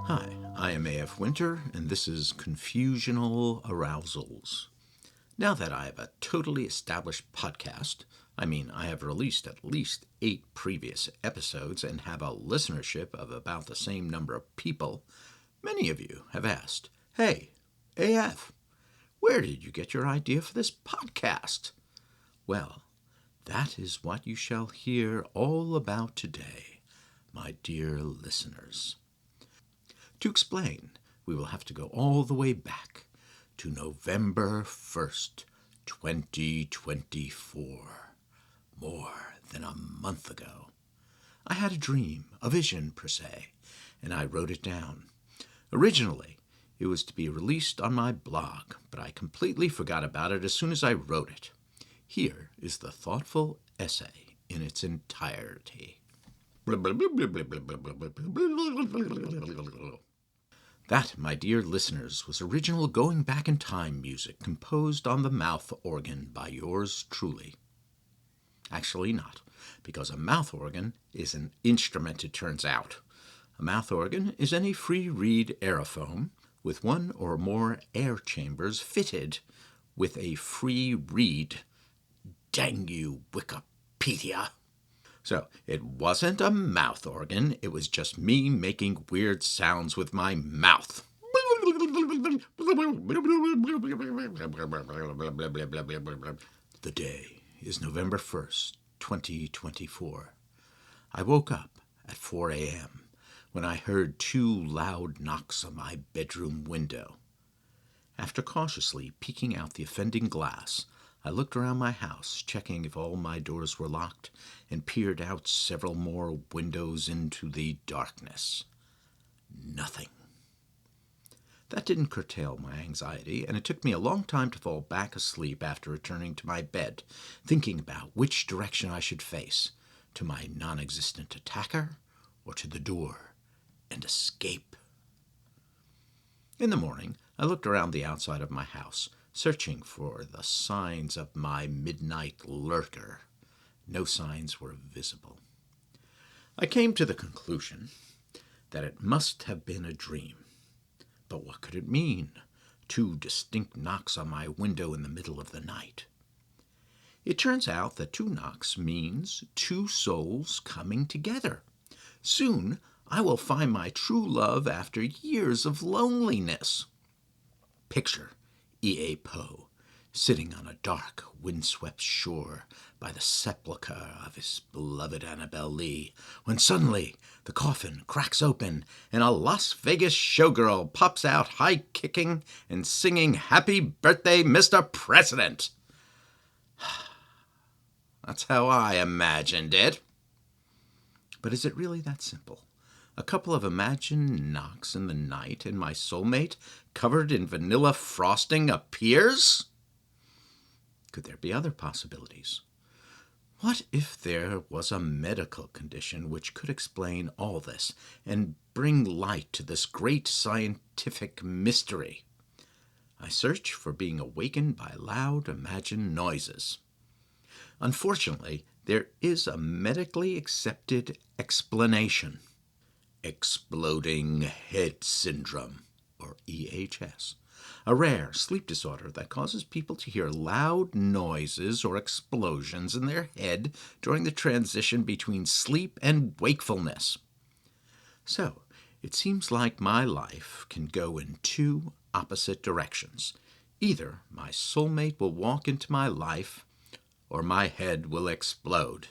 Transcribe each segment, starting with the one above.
Hi, I am A.F. Winter, and this is Confusional Arousals. Now that I have a totally established podcast, I have released at least 8 previous episodes and have a listenership of about the same number of people, many of you have asked, "Hey, AF, where did you get your idea for this podcast?" Well, that is what you shall hear all about today, my dear listeners. To explain, we will have to go all the way back to November 1st, 2024, more than a month ago. I had a dream, a vision per se, and I wrote it down. Originally, it was to be released on my blog, but I completely forgot about it as soon as I wrote it. Here is the thoughtful essay in its entirety. That, my dear listeners, was original Going Back in Time music composed on the mouth organ by yours truly. Actually not, because a mouth organ is an instrument, it turns out. A mouth organ is any free-reed aerophone with one or more air chambers fitted with a free reed. Dang you, Wikipedia! So, it wasn't a mouth organ, it was just me making weird sounds with my mouth. The day is November 1st, 2024. I woke up at 4 a.m. when I heard 2 loud knocks on my bedroom window. After cautiously peeking out the offending glass, I looked around my house, checking if all my doors were locked, and peered out several more windows into the darkness. Nothing. That didn't curtail my anxiety, and it took me a long time to fall back asleep after returning to my bed, thinking about which direction I should face, to my non-existent attacker or to the door, and escape. In the morning, I looked around the outside of my house, searching for the signs of my midnight lurker. No signs were visible. I came to the conclusion that it must have been a dream. But what could it mean? 2 distinct knocks on my window in the middle of the night. It turns out that 2 knocks means 2 souls coming together. Soon I will find my true love after years of loneliness. Picture E.A. Poe, sitting on a dark, windswept shore by the sepulchre of his beloved Annabel Lee, when suddenly the coffin cracks open and a Las Vegas showgirl pops out high-kicking and singing "Happy Birthday, Mr. President." That's how I imagined it. But is it really that simple? A couple of imagined knocks in the night, and my soulmate, covered in vanilla frosting, appears? Could there be other possibilities? What if there was a medical condition which could explain all this and bring light to this great scientific mystery? I search for being awakened by loud imagined noises. Unfortunately, there is a medically accepted explanation. Exploding Head Syndrome, or EHS, a rare sleep disorder that causes people to hear loud noises or explosions in their head during the transition between sleep and wakefulness. So, it seems like my life can go in 2 opposite directions. Either my soulmate will walk into my life, or my head will explode.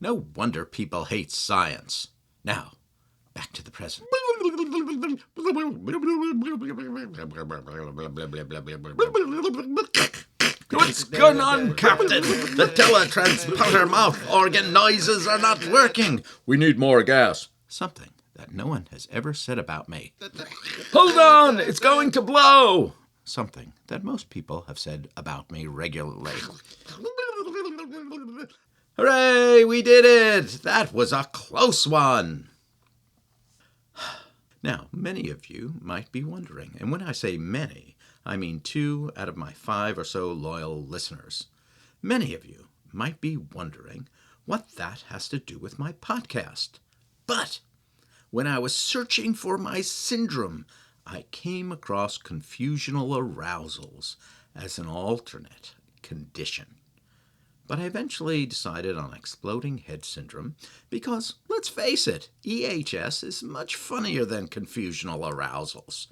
No wonder people hate science. Now, back to the present. What's going on, Captain? The teletransporter mouth organ noises are not working. We need more gas. Something that no one has ever said about me. Hold on, it's going to blow. Something that most people have said about me regularly. Hooray, we did it! That was a close one. Now, many of you might be wondering, and when I say many, I mean 2 out of my 5 or so loyal listeners. Many of you might be wondering what that has to do with my podcast. But when I was searching for my syndrome, I came across confusional arousals as an alternate condition. But I eventually decided on exploding head syndrome because, let's face it, EHS is much funnier than confusional arousals.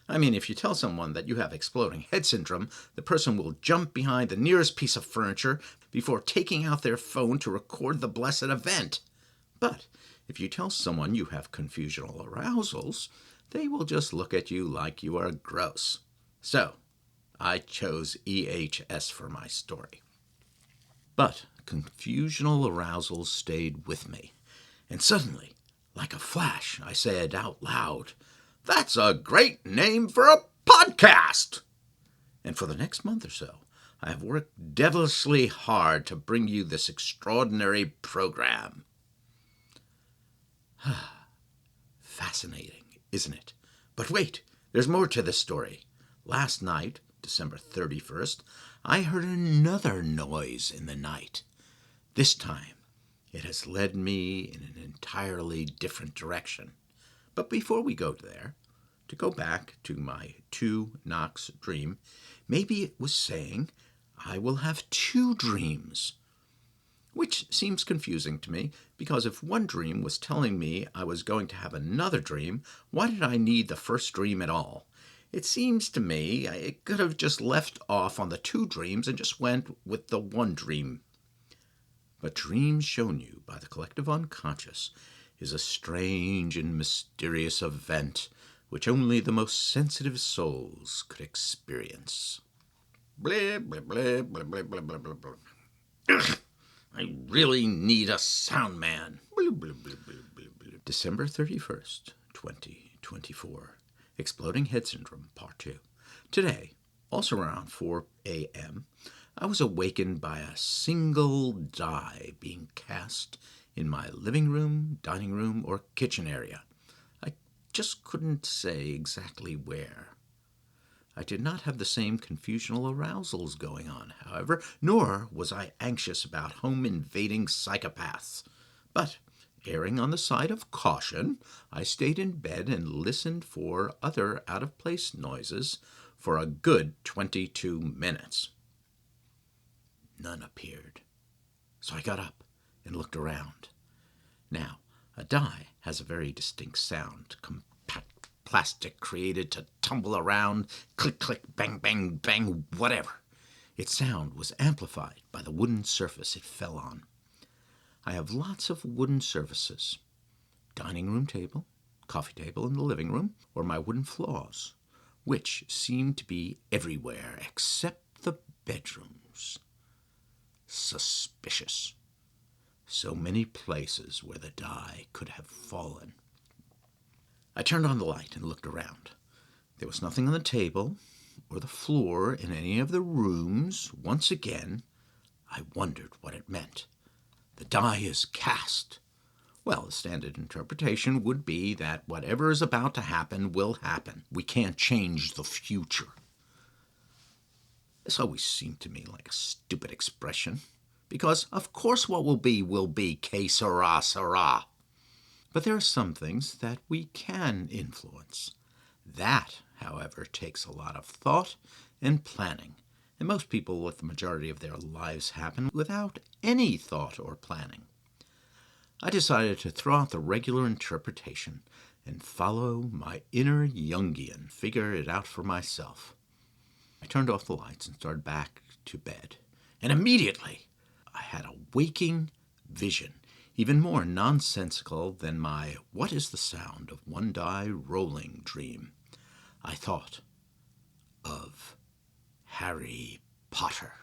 I mean, if you tell someone that you have exploding head syndrome, the person will jump behind the nearest piece of furniture before taking out their phone to record the blessed event. But if you tell someone you have confusional arousals, they will just look at you like you are gross. So, I chose EHS for my story. But confusional arousals stayed with me, and suddenly, like a flash, I said out loud, "That's a great name for a podcast!" And for the next month or so, I have worked devilishly hard to bring you this extraordinary program. Fascinating, isn't it? But wait, there's more to this story. Last night, December 31st, I heard another noise in the night. This time, it has led me in an entirely different direction. But before we go there, to go back to my 2 knocks dream, maybe it was saying, I will have 2 dreams. Which seems confusing to me, because if one dream was telling me I was going to have another dream, why did I need the first dream at all? It seems to me I could have just left off on the 2 dreams and just went with the 1 dream. But dreams shown you by the collective unconscious is a strange and mysterious event which only the most sensitive souls could experience. Blah, blah, blah, blah, blah, blah, blah, blah, blah. Ugh, I really need a sound man. Blah, blah, blah, blah, blah, blah. December 31st, 2024. Exploding Head Syndrome, Part 2. Today, also around 4 a.m., I was awakened by a single die being cast in my living room, dining room, or kitchen area. I just couldn't say exactly where. I did not have the same confusional arousals going on, however, nor was I anxious about home-invading psychopaths. But, erring on the side of caution, I stayed in bed and listened for other out-of-place noises for a good 22 minutes. None appeared. So I got up and looked around. Now, a die has a very distinct sound, compact plastic created to tumble around, click, click, bang, bang, bang, whatever. Its sound was amplified by the wooden surface it fell on. I have lots of wooden surfaces. Dining room table, coffee table in the living room, or my wooden floors, which seem to be everywhere except the bedrooms. Suspicious. So many places where the die could have fallen. I turned on the light and looked around. There was nothing on the table or the floor in any of the rooms. Once again, I wondered what it meant. The die is cast. Well, the standard interpretation would be that whatever is about to happen will happen. We can't change the future. This always seemed to me like a stupid expression, because of course what will be, que sera, sera. But there are some things that we can influence. That, however, takes a lot of thought and planning, and most people let the majority of their lives happen without any thought or planning. I decided to throw out the regular interpretation and follow my inner Jungian, figure it out for myself. I turned off the lights and started back to bed. And immediately, I had a waking vision, even more nonsensical than my "what is the sound of one die rolling" dream. I thought of Harry Potter.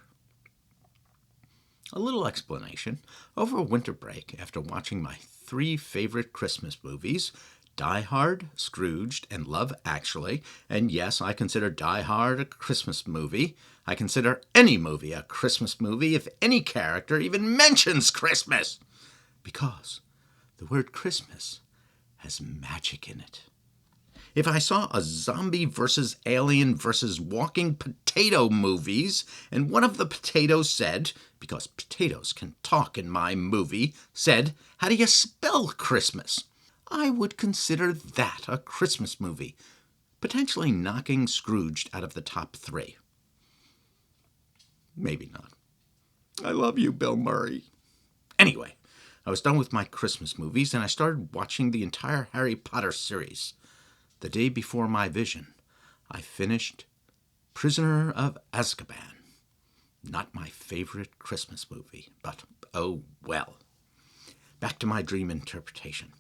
A little explanation. Over a winter break, after watching my 3 favorite Christmas movies, Die Hard, Scrooged, and Love Actually, and yes, I consider Die Hard a Christmas movie. I consider any movie a Christmas movie if any character even mentions Christmas, because the word Christmas has magic in it. If I saw a zombie versus alien versus walking potato movies, and one of the potatoes said, because potatoes can talk in my movie, said, "How do you spell Christmas?" I would consider that a Christmas movie, potentially knocking Scrooged out of the top 3. Maybe not. I love you, Bill Murray. Anyway, I was done with my Christmas movies and I started watching the entire Harry Potter series. The day before my vision, I finished Prisoner of Azkaban. Not my favorite Christmas movie, but oh well. Back to my dream interpretation.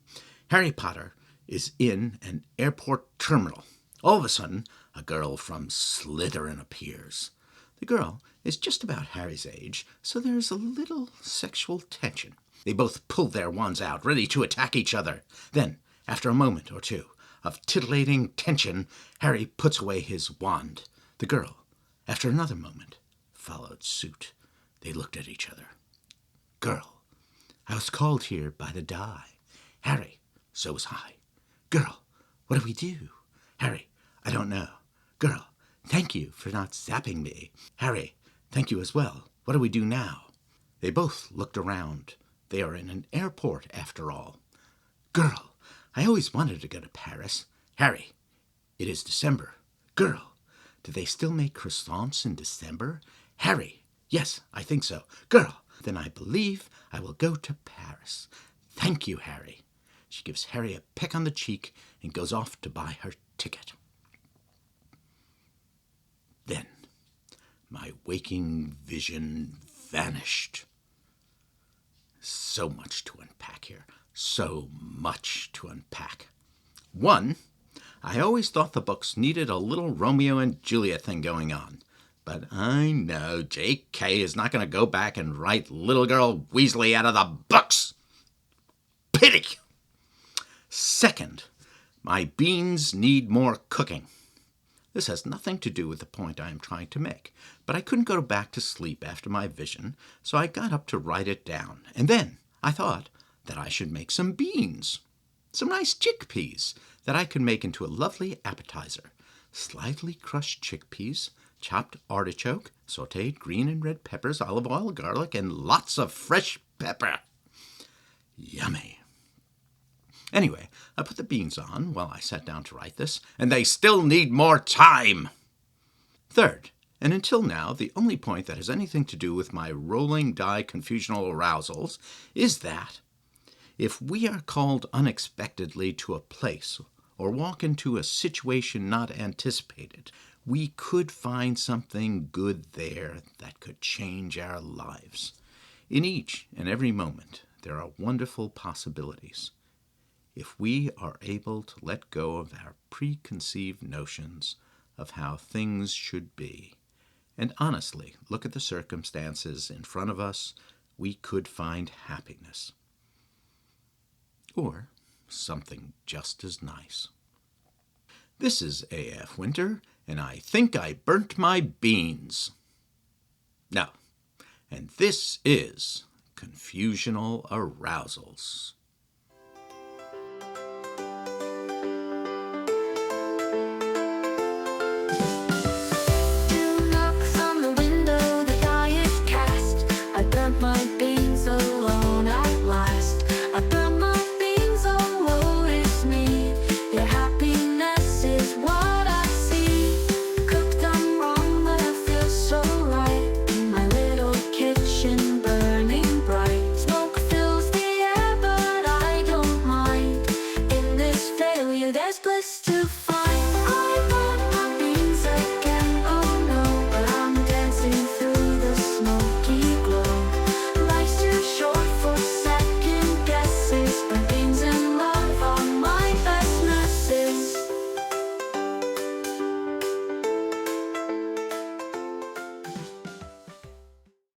Harry Potter is in an airport terminal. All of a sudden, a girl from Slytherin appears. The girl is just about Harry's age, so there's a little sexual tension. They both pull their wands out, ready to attack each other. Then, after a moment or two of titillating tension, Harry puts away his wand. The girl, after another moment, followed suit. They looked at each other. Girl, I was called here by the die. Harry, so was I. Girl, what do we do? Harry, I don't know. Girl, thank you for not zapping me. Harry, thank you as well. What do we do now? They both looked around. They are in an airport, after all. Girl, I always wanted to go to Paris. Harry, it is December. Girl, do they still make croissants in December? Harry, yes, I think so. Girl, then I believe I will go to Paris. Thank you, Harry. She gives Harry a peck on the cheek and goes off to buy her ticket. Then my waking vision vanished. So much to unpack here. So much to unpack. 1, I always thought the books needed a little Romeo and Juliet thing going on. But I know J.K. is not going to go back and write Little Girl Weasley out of the books. Pity! 2, my beans need more cooking. This has nothing to do with the point I am trying to make, but I couldn't go back to sleep after my vision, so I got up to write it down. And then I thought that I should make some beans, some nice chickpeas that I could make into a lovely appetizer. Slightly crushed chickpeas, chopped artichoke, sautéed green and red peppers, olive oil, garlic, and lots of fresh pepper. Yummy. Anyway, I put the beans on while I sat down to write this, and they still need more time. 3, and until now, the only point that has anything to do with my rolling die confusional arousals is that if we are called unexpectedly to a place or walk into a situation not anticipated, we could find something good there that could change our lives. In each and every moment, there are wonderful possibilities. If we are able to let go of our preconceived notions of how things should be, and honestly look at the circumstances in front of us, we could find happiness. Or something just as nice. This is A.F. Winter, and I think I burnt my beans. No, and this is Confusional Arousals.